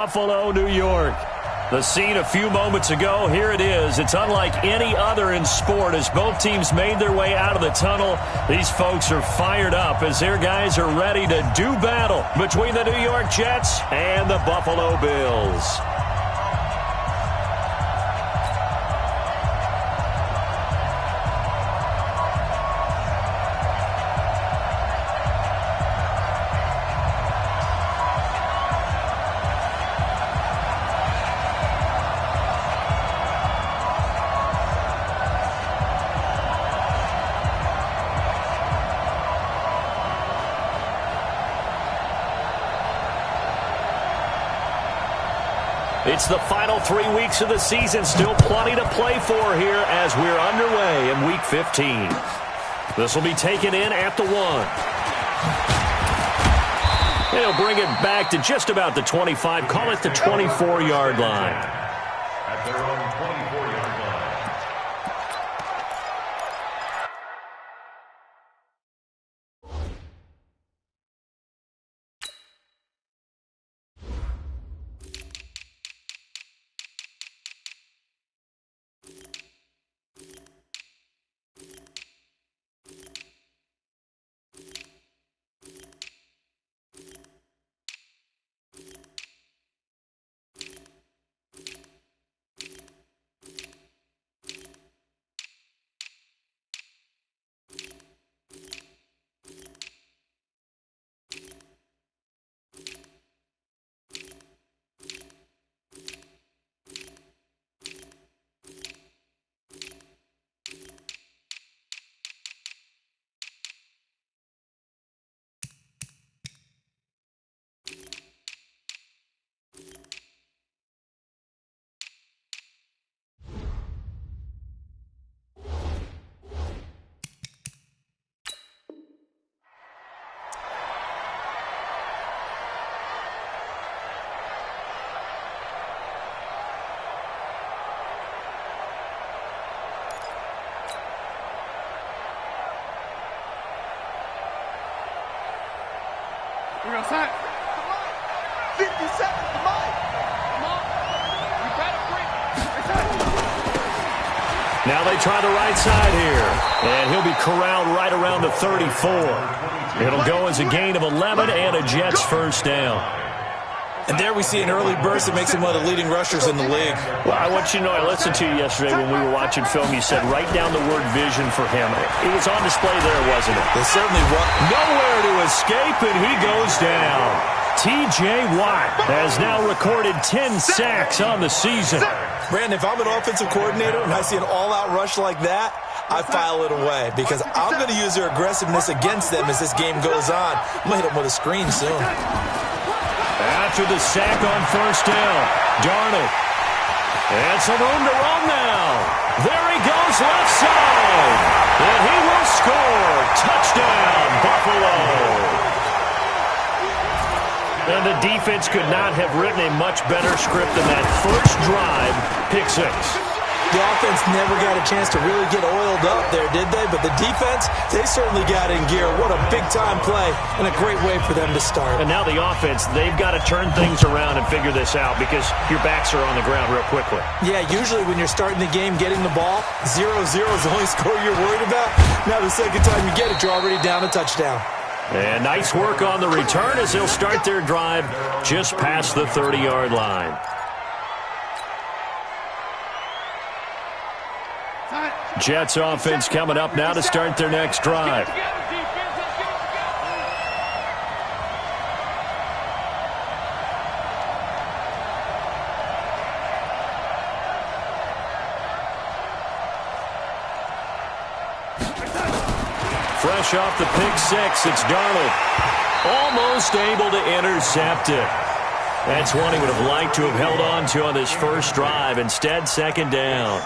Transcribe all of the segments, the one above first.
Buffalo, New York. The scene a few moments ago, here it is. It's unlike any other in sport as both teams made their way out of the tunnel. These folks are fired up as their guys are ready to do battle between the New York Jets and the Buffalo Bills. It's the final 3 weeks of the season. Still plenty to play for here as we're underway in Week 15. This will be taken in at the 1. He'll bring it back to just about the 25. Call it the 24-yard line. At their own 24-yard line. We're outside. 57, come on. Come on. You better bring it. Now they try the right side here. And he'll be corralled right around the 34. It'll go as a gain of 11 and a Jets first down. And there we see an early burst that makes him one of the leading rushers in the league. Well, I want you to know, I listened to you yesterday when we were watching film. You said write down the word vision for him. It was on display there, wasn't it? It certainly was. Nowhere to escape, and he goes down. T.J. Watt has now recorded 10 sacks on the season. Brandon, if I'm an offensive coordinator and I see an all-out rush like that, I file it away because I'm going to use their aggressiveness against them as this game goes on. I'm going to hit them with a screen soon. After the sack on first down, Darnold. And some room to run now. There he goes left side. And he will score. Touchdown, Buffalo. And the defense could not have written a much better script than that first drive, pick 6. The offense never got a chance to really get oiled up there, did they? But the defense, they certainly got in gear. What a big-time play and a great way for them to start. And now the offense, they've got to turn things around and figure this out because your backs are on the ground real quickly. Yeah, usually when you're starting the game, getting the ball, 0-0 is the only score you're worried about. Now the second time you get it, you're already down a touchdown. And nice work on the return as they'll start their drive just past the 30-yard line. Jets offense coming up now to start their next drive. Fresh off the pick 6, it's Darnold. Almost able to intercept it. That's one he would have liked to have held on to on this first drive. Instead, second down.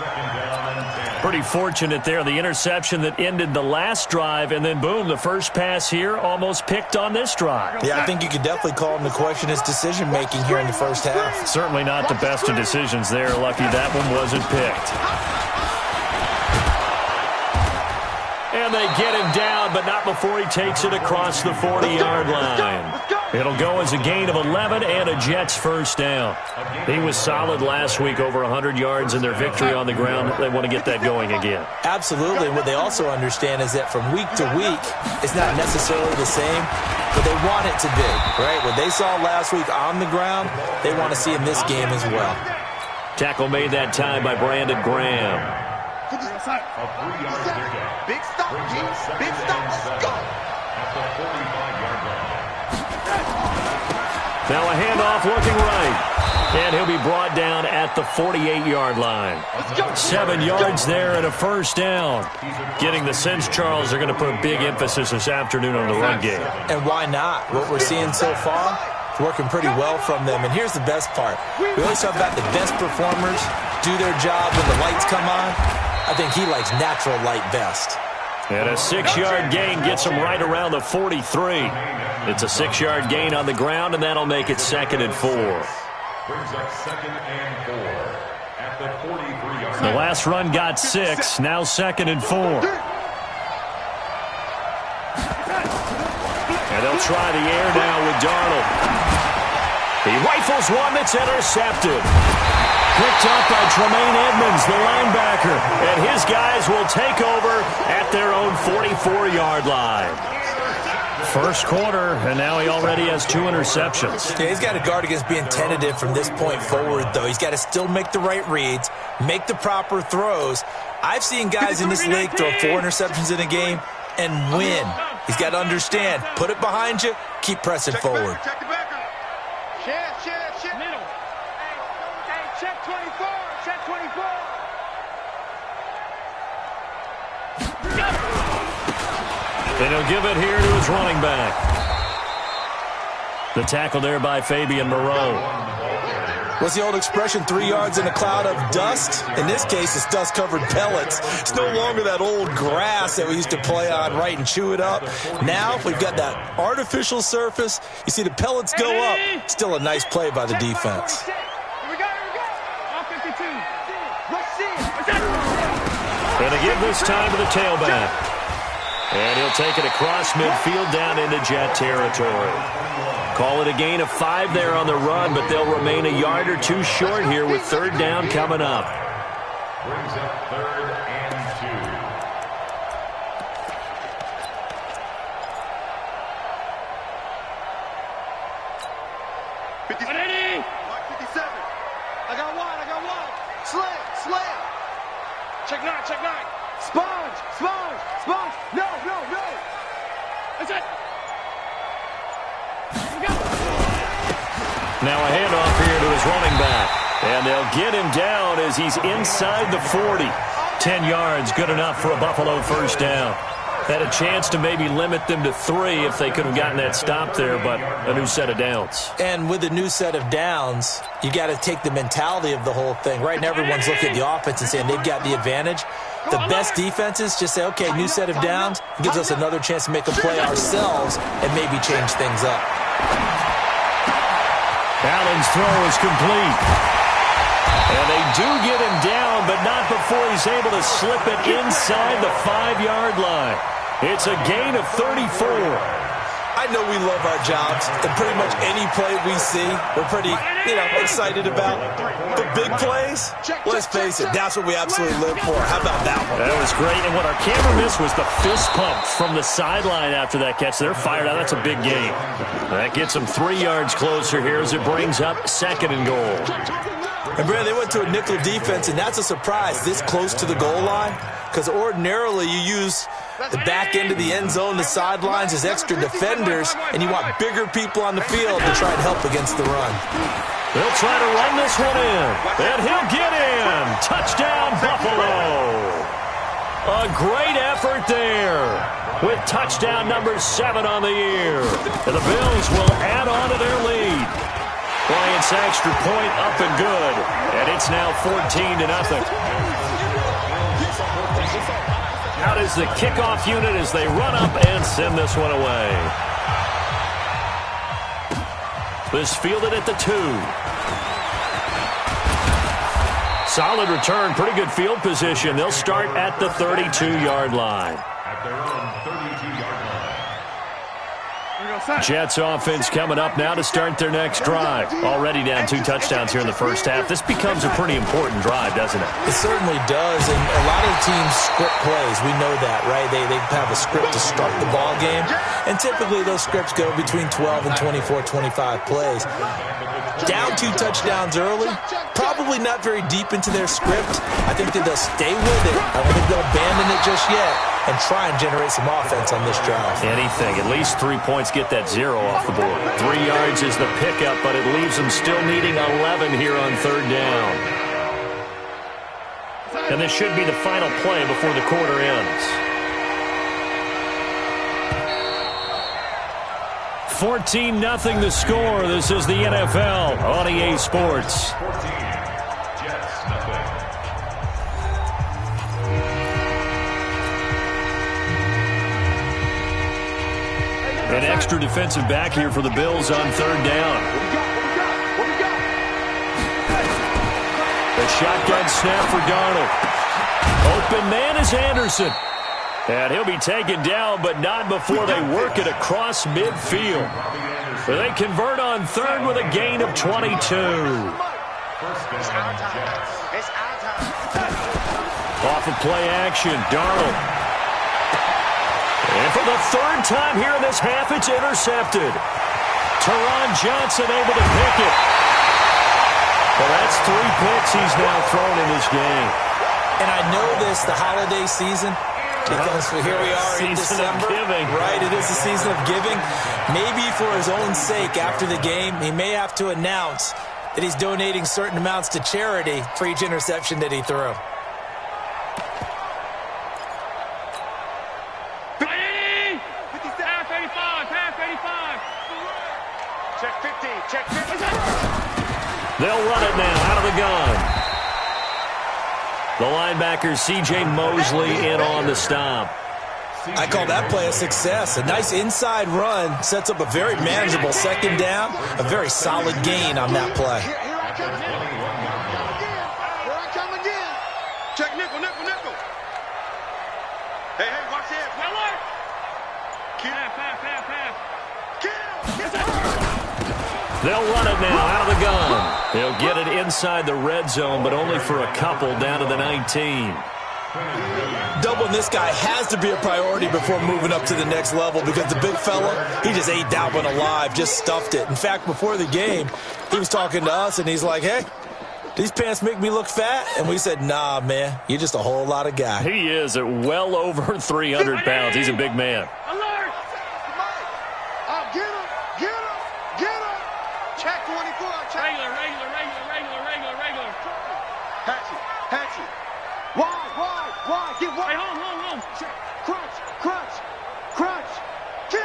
Pretty fortunate there. The interception that ended the last drive, and then, boom, the first pass here almost picked on this drive. Yeah, I think you could definitely call him to question his decision-making here in the first half. Certainly not the best of decisions there. Lucky that one wasn't picked. And they get him down, but not before he takes it across the 40-yard line. It'll go as a gain of 11 and a Jets first down. He was solid last week, over 100 yards in their victory on the ground. They want to get that going again. Absolutely. What they also understand is that from week to week, it's not necessarily the same, but they want it to be, right? What they saw last week on the ground, they want to see in this game as well. Tackle made that time by Brandon Graham. A 3-yard pickup. Big stop, G. Big stop. Let's go. At the 45-yard line. Now a handoff looking right. And he'll be brought down at the 48-yard line. 7 yards there and a first down. Getting the sense, Charles, they're going to put a big emphasis this afternoon on the run game. And why not? What we're seeing so far is working pretty well from them. And here's the best part. We always talk about the best performers do their job when the lights come on. I think he likes natural light best. And a 6-yard gain gets him right around the 43. It's a 6-yard gain on the ground, and that'll make it 2nd and 4. Brings up 2nd and 4 at the 43-yard line. The last run got 6, now 2nd and 4. And they'll try the air now with Darnold. He rifles one that's intercepted. Picked up by Tremaine Edmonds, the linebacker. And his guys will take over at their own 44-yard line. First quarter, and now he already has 2 interceptions. Yeah, he's got to guard against being tentative from this point forward, though. He's got to still make the right reads, make the proper throws. I've seen guys in this league throw 4 interceptions in a game and win. He's got to understand, put it behind you, keep pressing forward. Check the backer. Share. Middle. Hey, check 24. Check 24. And he'll give it here to his running back. The tackle there by Fabian Moreau. What's the old expression, 3 yards in a cloud of dust? In this case, it's dust-covered pellets. It's no longer that old grass that we used to play on, right, and chew it up. Now, we've got that artificial surface. You see the pellets go up. Still a nice play by the defense. Here we go. All 52. Let's see. And to give this time to the tailback. And he'll take it across midfield down into Jet territory. Call it a gain of 5 there on the run, but they'll remain a yard or 2 short here with 3rd down coming up. Brings up 3rd and 2. 57. I got one. Slam. Check 9. Sponge. No. That's it. Now a handoff here to his running back. And they'll get him down as he's inside the 40. 10 yards, good enough for a Buffalo first down. Had a chance to maybe limit them to 3 if they could have gotten that stop there, but a new set of downs. And with a new set of downs, you got to take the mentality of the whole thing. Right now, everyone's looking at the offense and saying they've got the advantage. The best defenses just say, okay, new set of downs. It gives us another chance to make a play ourselves and maybe change things up. Allen's throw is complete. And they do get him down, but not before he's able to slip it inside the 5-yard line. It's a gain of 34. I know we love our jobs, and pretty much any play we see, we're pretty, excited about. The big plays, let's face it, that's what we absolutely live for. How about that one? That was great, and what our camera missed was the fist pump from the sideline after that catch. They're fired out. That's a big gain. That gets them 3 yards closer here as it brings up 2nd and goal. And, Brad, they went to a nickel defense, and that's a surprise this close to the goal line, because ordinarily you use the back end of the end zone, the sidelines as extra defenders, and you want bigger people on the field to try and help against the run. They'll try to run this one in, and he'll get in. Touchdown, Buffalo. A great effort there with touchdown number 7 on the year. And the Bills will add on to their lead. Bryant's extra point up and good, and it's now 14-0. Out is the kickoff unit as they run up and send this one away. This fielded at the 2. Solid return, pretty good field position. They'll start at the 32-yard line. At their own 32-yard line. Jets offense coming up now to start their next drive. Already down 2 touchdowns here in the first half. This becomes a pretty important drive, doesn't it? It certainly does, and a lot of teams script plays. We know that, right? They have a script to start the ball game, and typically those scripts go between 12 and 24, 25 plays. Down 2 touchdowns early, probably not very deep into their script. I think that they'll stay with it. I don't think they'll abandon it just yet and try and generate some offense on this drive. Anything. At least 3 points, get that 0 off the board. 3 yards is the pickup, but it leaves them still needing 11 here on 3rd down. And this should be the final play before the quarter ends. 14-0 the score. This is the NFL on EA Sports. 14, Jets, nothing. An extra defensive back here for the Bills on 3rd down. The shotgun snap for Darnold. Open man is Anderson. And he'll be taken down, but not before they work it across midfield. But they convert on 3rd with a gain of 22. Off of play action, Darnold. And for the 3rd time here in this half, it's intercepted. Teron Johnson able to pick it. Well, that's 3 picks he's now thrown in this game. And I know this, the holiday season, because here we are in December. Right, it is the season of giving. Maybe for his own sake, after the game, he may have to announce that he's donating certain amounts to charity for each interception that he threw. Check 50, check 50. They'll run it now out of the gun. The linebacker, C.J. Mosley, in on the stop. I call that play a success. A nice inside run sets up a very manageable 2nd down. A very solid gain on that play. Here I come again. Here I come again. Check nickel, nickel, nickel. Hey, watch this. Miller. Pass. They'll run it now out of the gun. They'll get it inside the red zone, but only for a couple down to the 19. Doubling this guy has to be a priority before moving up to the next level because the big fella, he just ate that one alive, just stuffed it. In fact, before the game, he was talking to us, and he's like, hey, these pants make me look fat? And we said, nah, man, you're just a whole lot of guy. He is at well over 300 pounds. He's a big man. Alert! Oh, get him! Check 24. Check. Regular. Hatchet. Wide. Get wide. Hey, home. Crunch. Kill.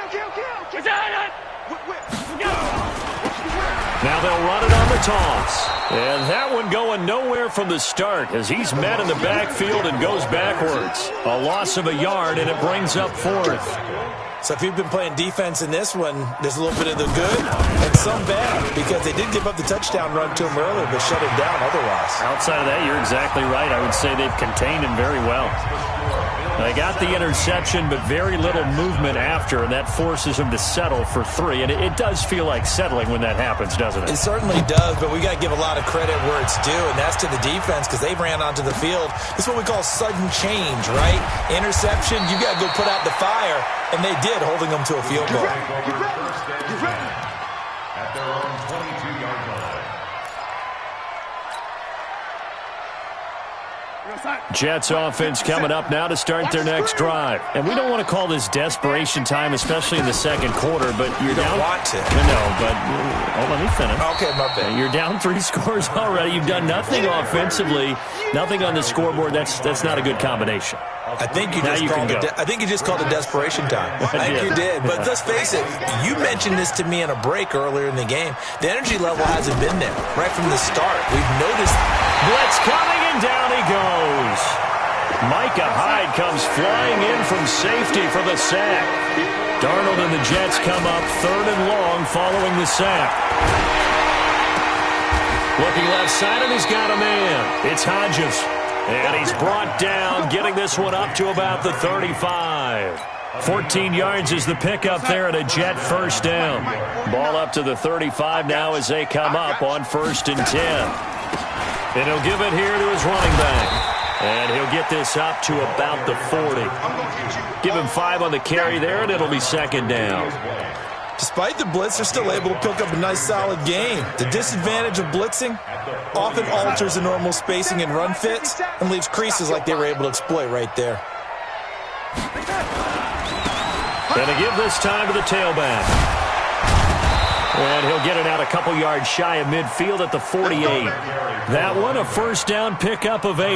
Now they'll run it on the toss. And that one going nowhere from the start as he's met in the backfield and goes backwards. A loss of a yard, and it brings up 4th. So if you've been playing defense in this one, there's a little bit of the good and some bad because they did give up the touchdown run to him earlier but shut him down otherwise. Outside of that, you're exactly right. I would say they've contained him very well. They got the interception, but very little movement after, and that forces him to settle for 3. And it does feel like settling when that happens, doesn't it? It certainly does, but we got to give a lot of credit where it's due, and that's to the defense because they ran onto the field. It's what we call sudden change, right? Interception, you got to go put out the fire, and they did, holding them to a field goal. Get ready. At their own 22-yard line. Jets offense coming up now to start their next drive. And we don't want to call this desperation time, especially in the 2nd quarter, but you're down. You don't want to. No, but let me finish. Okay, my bad. You're down 3 scores already. You've done nothing offensively, nothing on the scoreboard. That's not a good combination. I think you just called it desperation time. I think you did. But let's face it, you mentioned this to me in a break earlier in the game. The energy level hasn't been there right from the start. We've noticed. Blitz coming, and down he goes. Micah Hyde comes flying in from safety for the sack. Darnold and the Jets come up 3rd and long following the sack. Looking left side, and he's got a man. It's Hodges. And he's brought down, getting this one up to about the 35. 14 yards is the pickup there at a Jet first down. Ball up to the 35 now as they come up on 1st and 10. And he'll give it here to his running back. And he'll get this up to about the 40. Give him 5 on the carry there, and it'll be 2nd down. Despite the blitz, they're still able to pick up a nice, solid gain. The disadvantage of blitzing often alters the normal spacing and run fits and leaves creases like they were able to exploit right there. And to give this time to the tailback. And he'll get it out a couple yards shy of midfield at the 48. That one a first down pickup of 8.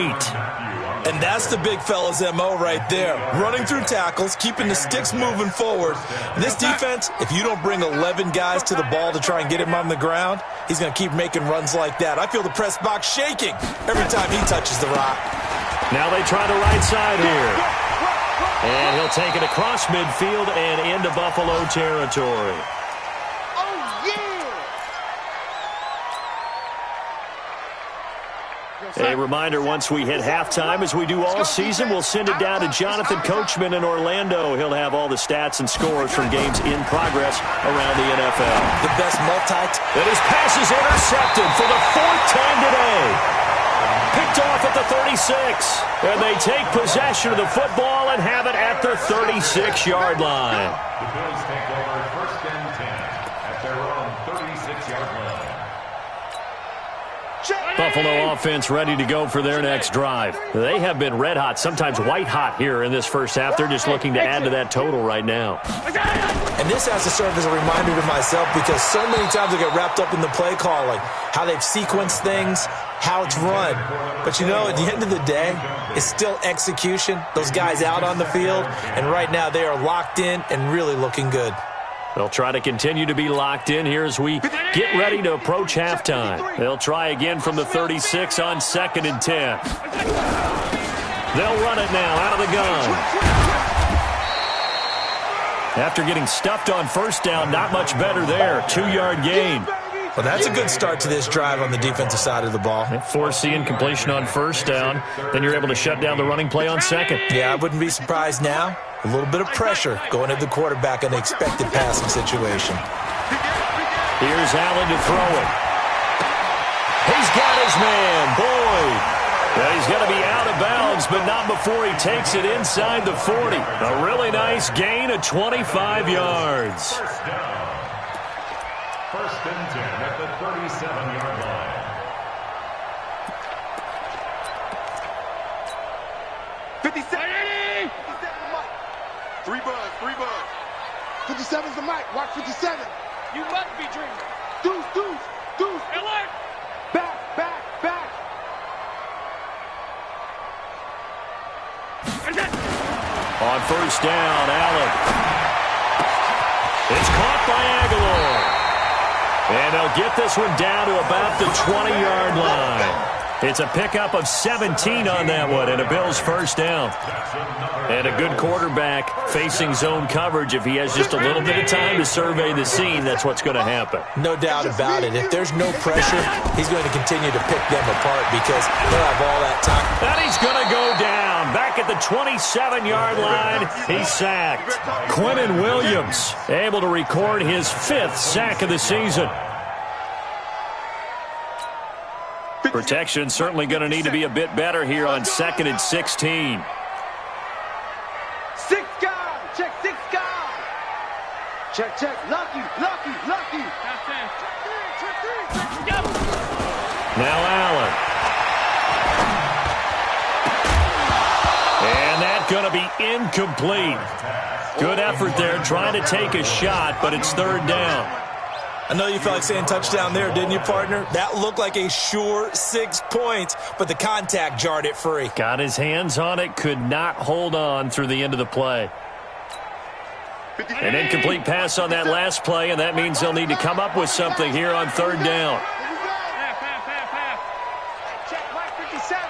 And that's the big fella's MO right there. Running through tackles, keeping the sticks moving forward. This defense, if you don't bring 11 guys to the ball to try and get him on the ground, he's going to keep making runs like that. I feel the press box shaking every time he touches the rock. Now they try the right side here. And he'll take it across midfield and into Buffalo territory. A reminder, once we hit halftime, as we do all season, we'll send it down to Jonathan Coachman in Orlando. He'll have all the stats and scores from games in progress around the NFL. The best And his pass is intercepted for the 4th time today. Picked off at the 36. And they take possession of the football and have it at their 36-yard line. The Bills take over 1st and 10 at their own 36-yard line. Buffalo offense ready to go for their next drive. They have been red hot, sometimes white hot here in this first half. They're just looking to add to that total right now. And this has to serve as a reminder to myself because so many times I get wrapped up in the play calling, how they've sequenced things, how it's run. But you know, at the end of the day, it's still execution. Those guys out on the field, and right now they are locked in and really looking good. They'll try to continue to be locked in here as we get ready to approach halftime. They'll try again from the 36 on 2nd and 10. They'll run it now out of the gun. After getting stuffed on first down, not much better there. 2-yard gain. Well, that's a good start to this drive on the defensive side of the ball. Force the incompletion on first down. Then you're able to shut down the running play on 2nd. Yeah, I wouldn't be surprised now. A little bit of pressure going to the quarterback in the expected passing situation. Here's Allen to throw it. He's got his man, Boyd. Well, he's going to be out of bounds, but not before he takes it inside the 40. A really nice gain of 25 yards. First down. 1st and 10 at the 37-yard line. Three buzz. 57's the mic. Watch 57. You must be dreaming. Deuce. Alert. Back. On first down, Allen. It's caught by Aguilar. And they'll get this one down to about the 20-yard line. It's a pickup of 17 on that one, and a Bills first down. And a good quarterback facing zone coverage. If he has just a little bit of time to survey the scene, that's what's going to happen. No doubt about it. If there's no pressure, he's going to continue to pick them apart because they'll have all that time. And he's going to go down. Back at the 27-yard line, he's sacked. Quinnen Williams able to record his 5th sack of the season. Protection certainly going to need to be a bit better here on 2nd and 16. 6 guys. Check 6 guys. Check. Lucky. Check 3. Yep. Now Allen. And that's going to be incomplete. Good effort there trying to take a shot, but it's 3rd down. I know you felt like saying touchdown there, didn't you, partner? That looked like a sure 6 points, but the contact jarred it free. Got his hands on it, could not hold on through the end of the play. An incomplete pass on that last play, and that means they'll need to come up with something here on 3rd down. Half. Check Mike 57.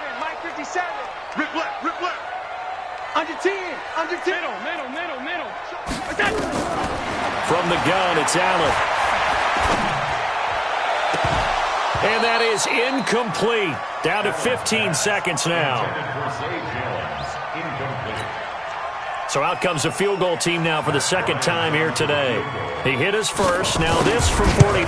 Rip left. Under 10. Middle. From the gun, it's Allen. And that is incomplete. Down to 15 seconds now. So out comes the field goal team now for the second time here today. He hit his first. Now this from 43.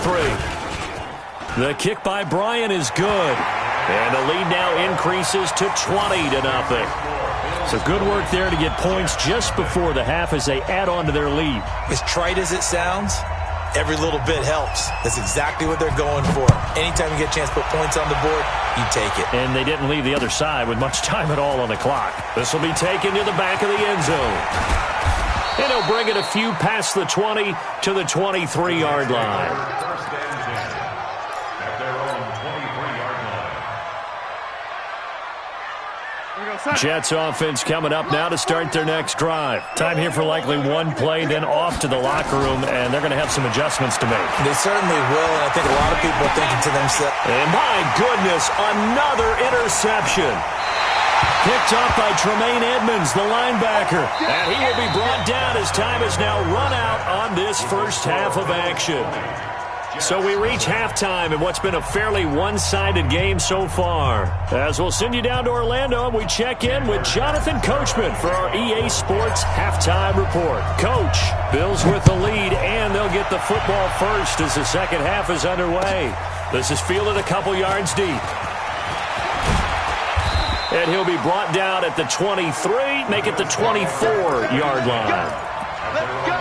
The kick by Bryant is good. And the lead now increases to 20-0. So good work there to get points just before the half as they add on to their lead. As trite as it sounds, every little bit helps. That's exactly what they're going for. Anytime you get a chance to put points on the board, you take it. And they didn't leave the other side with much time at all on the clock. This will be taken to the back of the end zone. And he'll bring it a few past the 20 to the 23-yard line. Jets offense coming up now to start their next drive. Time here for likely one play, then off to the locker room, and they're going to have some adjustments to make. They certainly will, and I think a lot of people are thinking to themselves. And my goodness, another interception. Picked off by Tremaine Edmonds, the linebacker. And he will be brought down as time has now run out on this first half of action. So we reach halftime in what's been a fairly one-sided game so far. As we'll send you down to Orlando, and we check in with Jonathan Coachman for our EA Sports Halftime Report. Coach, Bills with the lead, and they'll get the football first as the second half is underway. This is fielded a couple yards deep. And he'll be brought down at the 23, make it the 24-yard line. Let's go.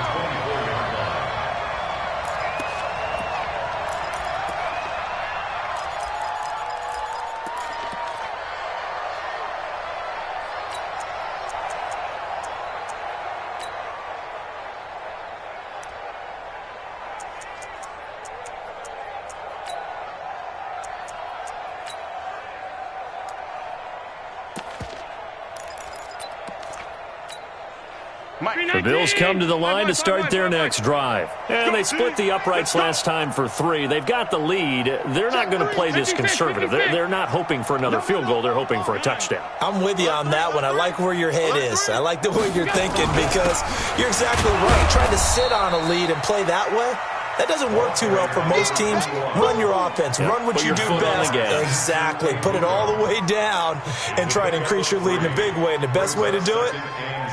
The Bills come to the line to start their next drive. And they split the uprights last time for 3. They've got the lead. They're not going to play this conservative. They're not hoping for another field goal. They're hoping for a touchdown. I'm with you on that one. I like where your head is. I like the way you're thinking because you're exactly right. Trying to sit on a lead and play that way, that doesn't work too well for most teams. Run your offense. Run what you do best. Exactly. Put it all the way down and try to increase your lead in a big way. And the best way to do it,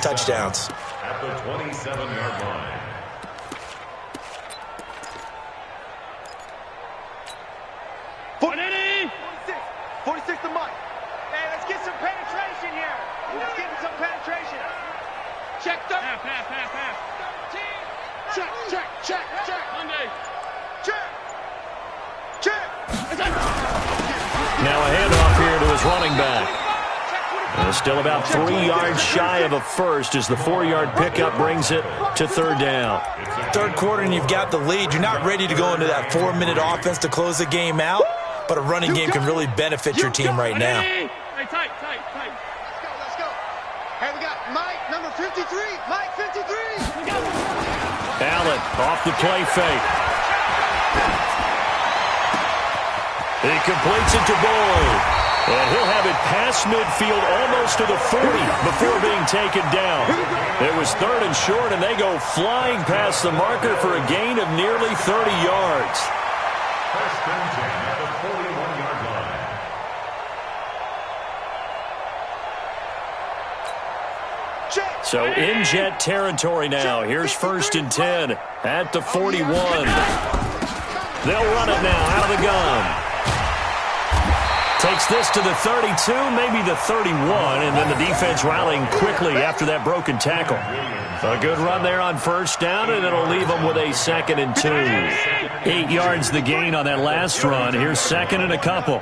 touchdowns. At the 27-yard line. Forty-six to Mike. Hey, let's get some penetration here. Let's get some penetration. Check the. Half. Check. Monday. Check. Now a handoff here to his running back. And still about 3 yards shy of a first as the 4-yard pickup brings it to third down. Third quarter and you've got the lead. You're not ready to go into that 4-minute offense to close the game out, but a running game can really benefit your team right now. Hey, tight. Let's go. Hey, we got Mike, number 53. Mike, 53. Allen off the play fake. He completes it to Boyd. And he'll have it past midfield almost to the 40 before being taken down. It was third and short, and they go flying past the marker for a gain of nearly 30 yards. First and 10 at the 41-yard line. So in Jet territory now. Here's first and 10 at the 41. They'll run it now out of the gun. Takes this to the 32, maybe the 31, and then the defense rallying quickly after that broken tackle. A good run there on first down, and it'll leave them with a 2nd and 2. 8 yards the gain on that last run. Here's second and a couple.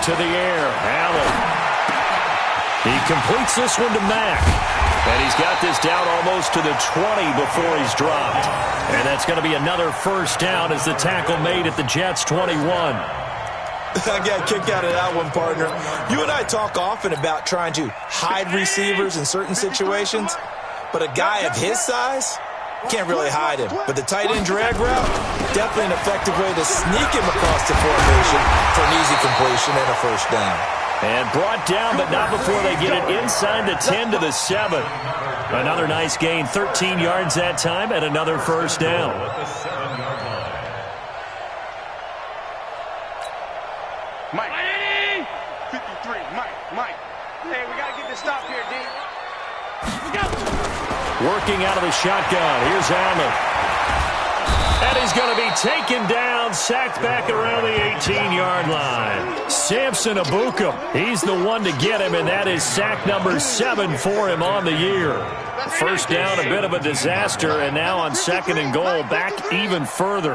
To the air, Allen. He completes this one to Mack. And he's got this down almost to the 20 before he's dropped. And that's going to be another first down as the tackle made at the Jets' 21. I got a kick out of that one, partner. You and I talk often about trying to hide receivers in certain situations, but a guy of his size can't really hide him. But the tight end drag route, definitely an effective way to sneak him across the formation for an easy completion and a first down. And brought down, but not before they get it inside the 10 to the 7. Another nice gain, 13 yards that time, and another first down. At the 7-yard line. Mike. 53. Mike. Hey, we got to get this stop here, D. Working out of the shotgun. Here's Allen. And he's going to be taken down, sacked back around the 18-yard line. Samson Abuka, he's the one to get him, and that is sack number 7 for him on the year. First down, a bit of a disaster, and now on 2nd and goal, back even further.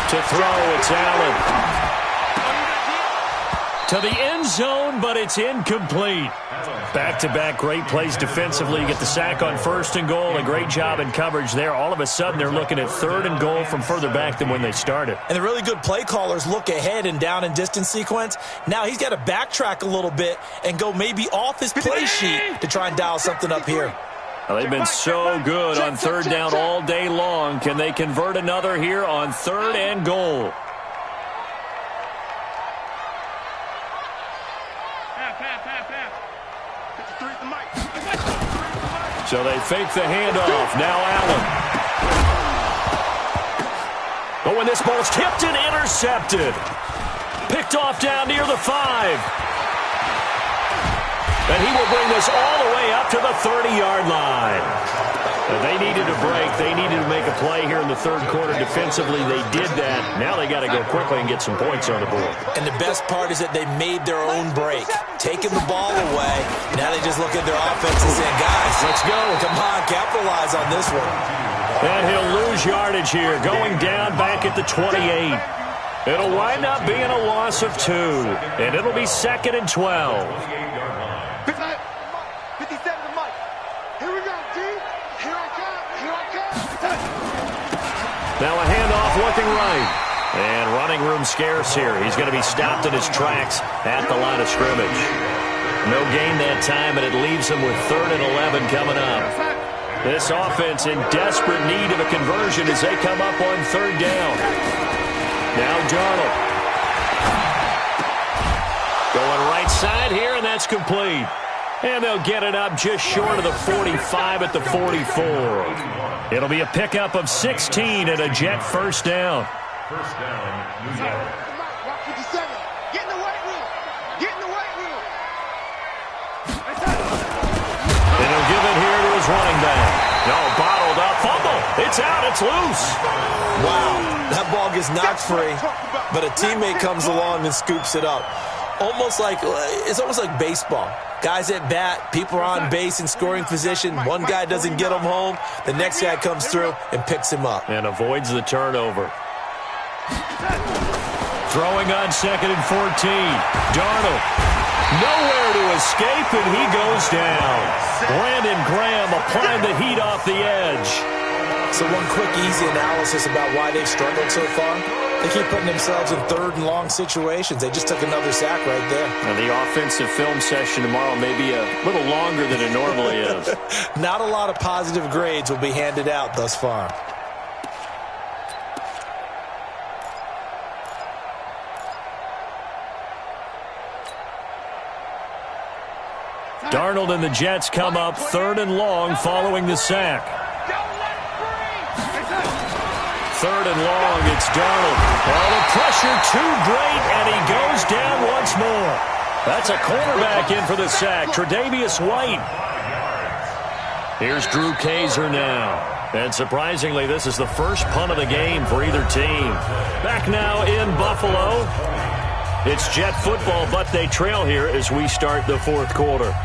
To throw, it's Allen. To the end zone, but it's incomplete. Back-to-back great plays defensively. You get the sack on 1st and goal. A great job in coverage there. All of a sudden, they're looking at 3rd and goal from further back than when they started. And the really good play callers look ahead and down and distance sequence. Now he's got to backtrack a little bit and go maybe off his play sheet to try and dial something up here. Well, they've been so good on 3rd down all day long. Can they convert another here on 3rd and goal? So they fake the handoff. Now Allen. Oh, and this ball's tipped and intercepted. Picked off down near the 5. And he will bring this all the way up to the 30-yard line. They needed a break. They needed to make a play here in the 3rd quarter defensively. They did that. Now they got to go quickly and get some points on the board. And the best part is that they made their own break. Taking the ball away. Now they just look at their offense and say, guys, let's go. Come on, capitalize on this one. And he'll lose yardage here, going down back at the 28. It'll wind up being a loss of 2. And it'll be 2nd and 12. Now a handoff looking right. And running room scarce here. He's going to be stopped in his tracks at the line of scrimmage. No gain that time, and it leaves him with 3rd and 11 coming up. This offense in desperate need of a conversion as they come up on 3rd down. Now Darnold. Going right side here, and that's complete. And they'll get it up just short of the 45 at the 44. It'll be a pickup of 16 and a Jet first down. First down, New York. Get in the weight room. Get in the weight room. And he'll give it here to his running back. No, bottled up. Fumble. It's out. It's loose. Wow. That ball gets knocked free, but a teammate comes along and scoops it up. It's almost like baseball. Guys at bat, people are on base in scoring position. One guy doesn't get him home. The next guy comes through and picks him up. And avoids the turnover. Throwing on 2nd and 14. Darnold. Nowhere to escape, and he goes down. Brandon Graham applying the heat off the edge. So one quick, easy analysis about why they've struggled so far. They keep putting themselves in 3rd and long situations. They just took another sack right there. And the offensive film session tomorrow may be a little longer than it normally is. Not a lot of positive grades will be handed out thus far. Darnold and the Jets come up 3rd and long following the sack. 3rd and long, it's Darnold. Oh, the pressure too great, and he goes down once more. That's a cornerback in for the sack, Tre'Davious White. Here's Drew Kaiser now. And surprisingly, this is the first punt of the game for either team. Back now in Buffalo. It's Jet football, but they trail here as we start the 4th quarter.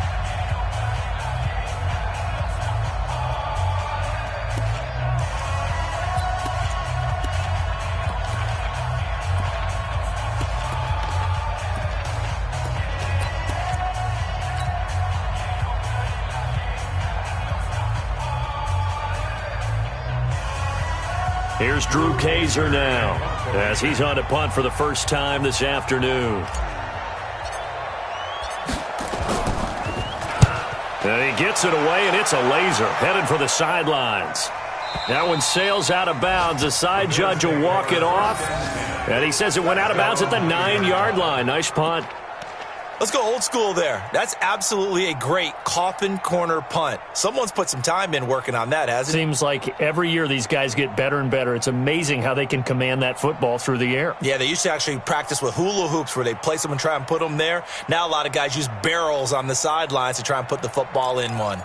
Here's Drew Kaiser now as he's on to punt for the first time this afternoon. And he gets it away, and it's a laser headed for the sidelines. That one sails out of bounds. The side judge will walk it off. And he says it went out of bounds at the 9-yard line. Nice punt. Let's go old school there. That's absolutely a great coffin corner punt. Someone's put some time in working on that, hasn't it? Seems like every year these guys get better and better. It's amazing how they can command that football through the air. Yeah, they used to actually practice with hula hoops where they place them and try and put them there. Now a lot of guys use barrels on the sidelines to try and put the football in one.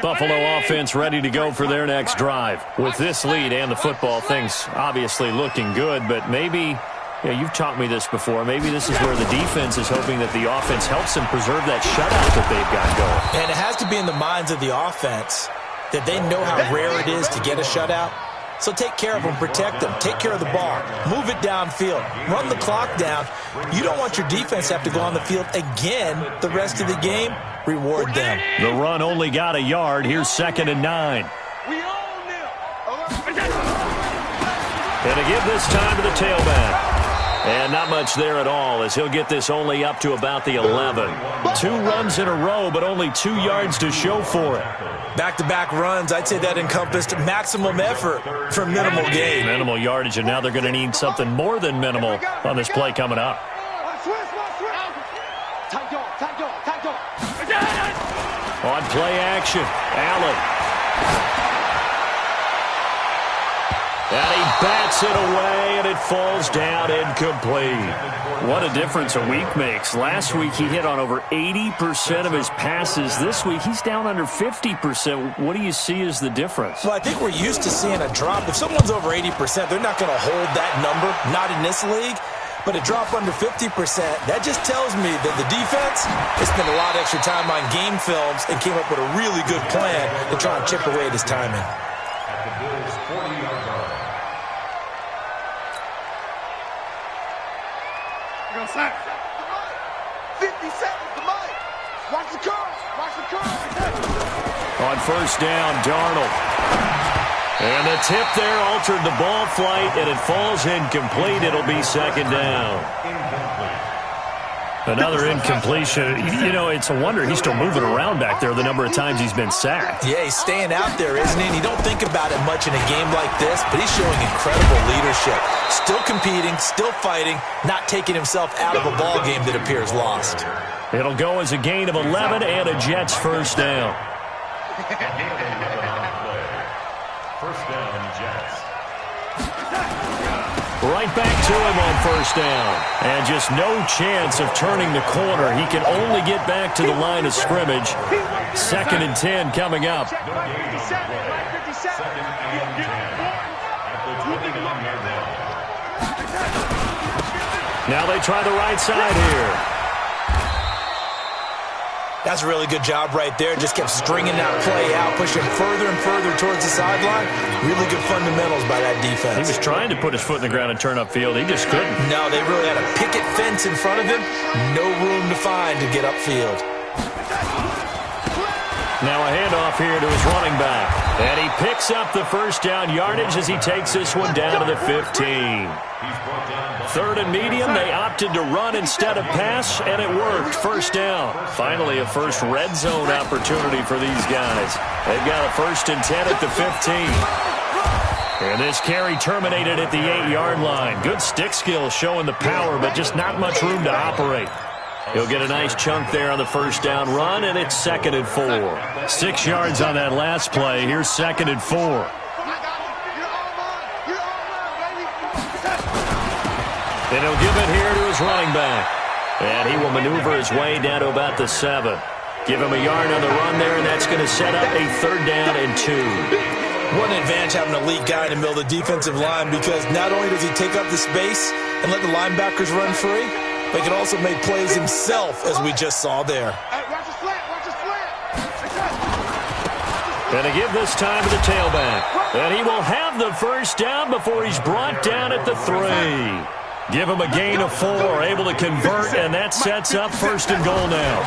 Buffalo offense ready to go for their next drive. With this lead and the football, things obviously looking good, but maybe... Yeah, you've taught me this before. Maybe this is where the defense is hoping that the offense helps them preserve that shutout that they've got going. And it has to be in the minds of the offense that they know how rare it is to get a shutout. So take care of them, protect them, take care of the ball, move it downfield, run the clock down. You don't want your defense to have to go on the field again the rest of the game. Reward them. The run only got a yard. Here's 2nd and 9. And to give this time to the tailback. And not much there at all as he'll get this only up to about the 11. 2 runs in a row, but only 2 yards to show for it. Back-to-back runs, I'd say that encompassed maximum effort for minimal gain. Minimal yardage, and now they're going to need something more than minimal on this play coming up. On play action, Allen. And he bats it away, and it falls down incomplete. What a difference a week makes. Last week, he hit on over 80% of his passes. This week, he's down under 50%. What do you see as the difference? Well, I think we're used to seeing a drop. If someone's over 80%, they're not going to hold that number, not in this league. But a drop under 50%, that just tells me that the defense has spent a lot of extra time on game films and came up with a really good plan to try and chip away at his timing. At the Bills' 40-yard line. 50 seconds, the mic. Watch the curl. Watch the curl. On first down, Darnold. And the tip there altered the ball flight, and it falls incomplete. It'll be 2nd down. Another incompletion. You know, it's a wonder he's still moving around back there the number of times he's been sacked. Yeah, he's staying out there, isn't he? And you don't think about it much in a game like this, but he's showing incredible leadership. Still competing, still fighting, not taking himself out of a ball game that appears lost. It'll go as a gain of 11 and a Jets first down. First down, Jets. Right back to him on first down. And just no chance of turning the corner. He can only get back to the line of scrimmage. 2nd and 10 coming up. Now they try the right side here. That's a really good job right there. Just kept stringing that play out, pushing further and further towards the sideline. Really good fundamentals by that defense. He was trying to put his foot in the ground and turn upfield. He just couldn't. No, they really had a picket fence in front of him. No room to find to get upfield. Now a handoff here to his running back. And he picks up the first down yardage as he takes this one down to the 15. 3rd and medium, they opted to run instead of pass, and it worked. First down. Finally, a first red zone opportunity for these guys. They've got a 1st and 10 at the 15. And this carry terminated at the 8-yard line. Good stick skills showing the power, but just not much room to operate. He'll get a nice chunk there on the first down run, and it's 2nd and 4. 6 yards on that last play. Here's 2nd and 4. And he'll give it here to his running back. And he will maneuver his way down to about the 7. Give him a yard on the run there, and that's going to set up a 3rd down and 2. What an advantage having an elite guy in the middle of the defensive line, because not only does he take up the space and let the linebackers run free, but he can also make plays himself, as we just saw there. Watch his flat. Watch his flat. And to give this time to the tailback. And he will have the first down before he's brought down at the 3. Give him a gain of 4, able to convert, and that sets up 1st and goal now.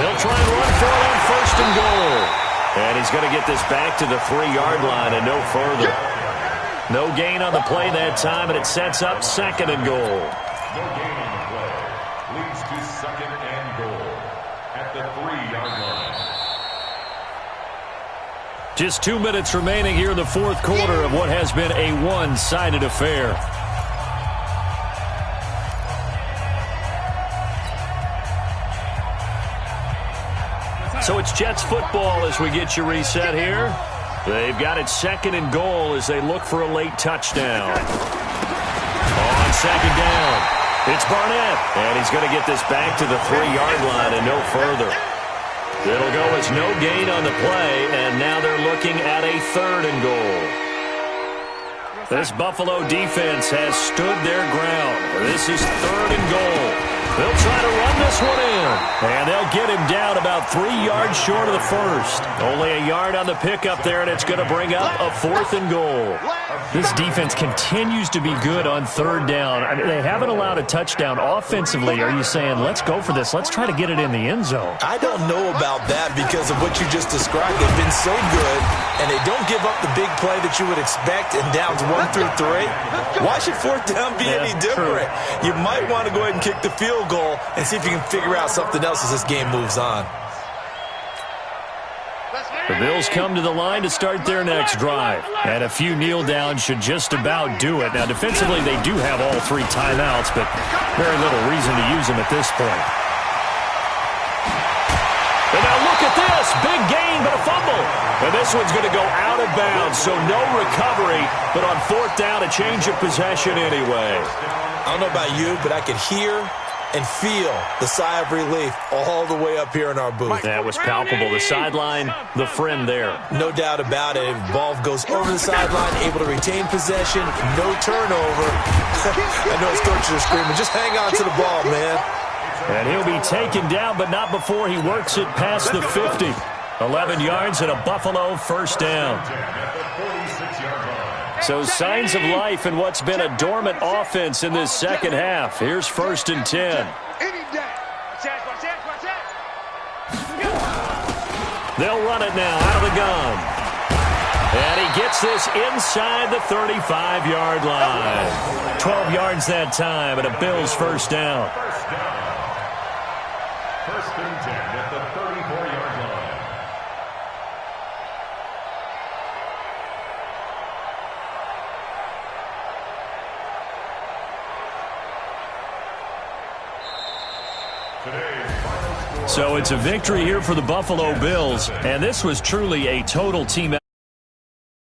They'll try and run for it on 1st and goal. And he's going to get this back to the 3-yard line and no further. No gain on the play that time, and it sets up 2nd and goal. No gain on the play. Leads to 2nd and goal at the 3-yard line. Just 2 minutes remaining here in the 4th quarter of what has been a one-sided affair. So it's Jets football as we get you reset here. They've got it 2nd and goal as they look for a late touchdown. On 2nd down, it's Barnett, and he's going to get this back to the 3-yard line and no further. It'll go as no gain on the play, and now they're looking at a 3rd and goal. This Buffalo defense has stood their ground. This is 3rd and goal. They'll try to run this one in, and they'll get him down about 3 yards short of the first. Only a yard on the pickup there, and it's going to bring up a 4th and goal. This defense continues to be good on 3rd down. I mean, they haven't allowed a touchdown offensively. Are you saying, let's go for this, let's try to get it in the end zone? I don't know about that because of what you just described. They've been so good, and they don't give up the big play that you would expect in downs 1 through 3. Why should 4th down be any different? True. You might want to go ahead and kick the field goal and see if you can figure out something else as this game moves on. The Bills come to the line to start their next drive. And a few kneel downs should just about do it. Now, defensively, they do have all 3 timeouts, but very little reason to use them at this point. And now look at this. Big gain, but a fumble. And this one's going to go out of bounds, so no recovery. But on 4th down, a change of possession anyway. I don't know about you, but I could hear and feel the sigh of relief all the way up here in our booth. That was palpable. The sideline, the friend there. No doubt about it. Ball goes over the sideline, able to retain possession, no turnover. I know it's torture screaming. Just hang on to the ball, man. And he'll be taken down, but not before he works it past the 50. 11 yards and a Buffalo 1st down. So signs of life in what's been a dormant offense in this 2nd half. Here's 1st and 10. They'll run it now out of the gun. And he gets this inside the 35-yard line. 12 yards that time and a Bills 1st down. 1st and 10 at the 34-yard line. So it's a victory here for the Buffalo Bills, and this was truly a total team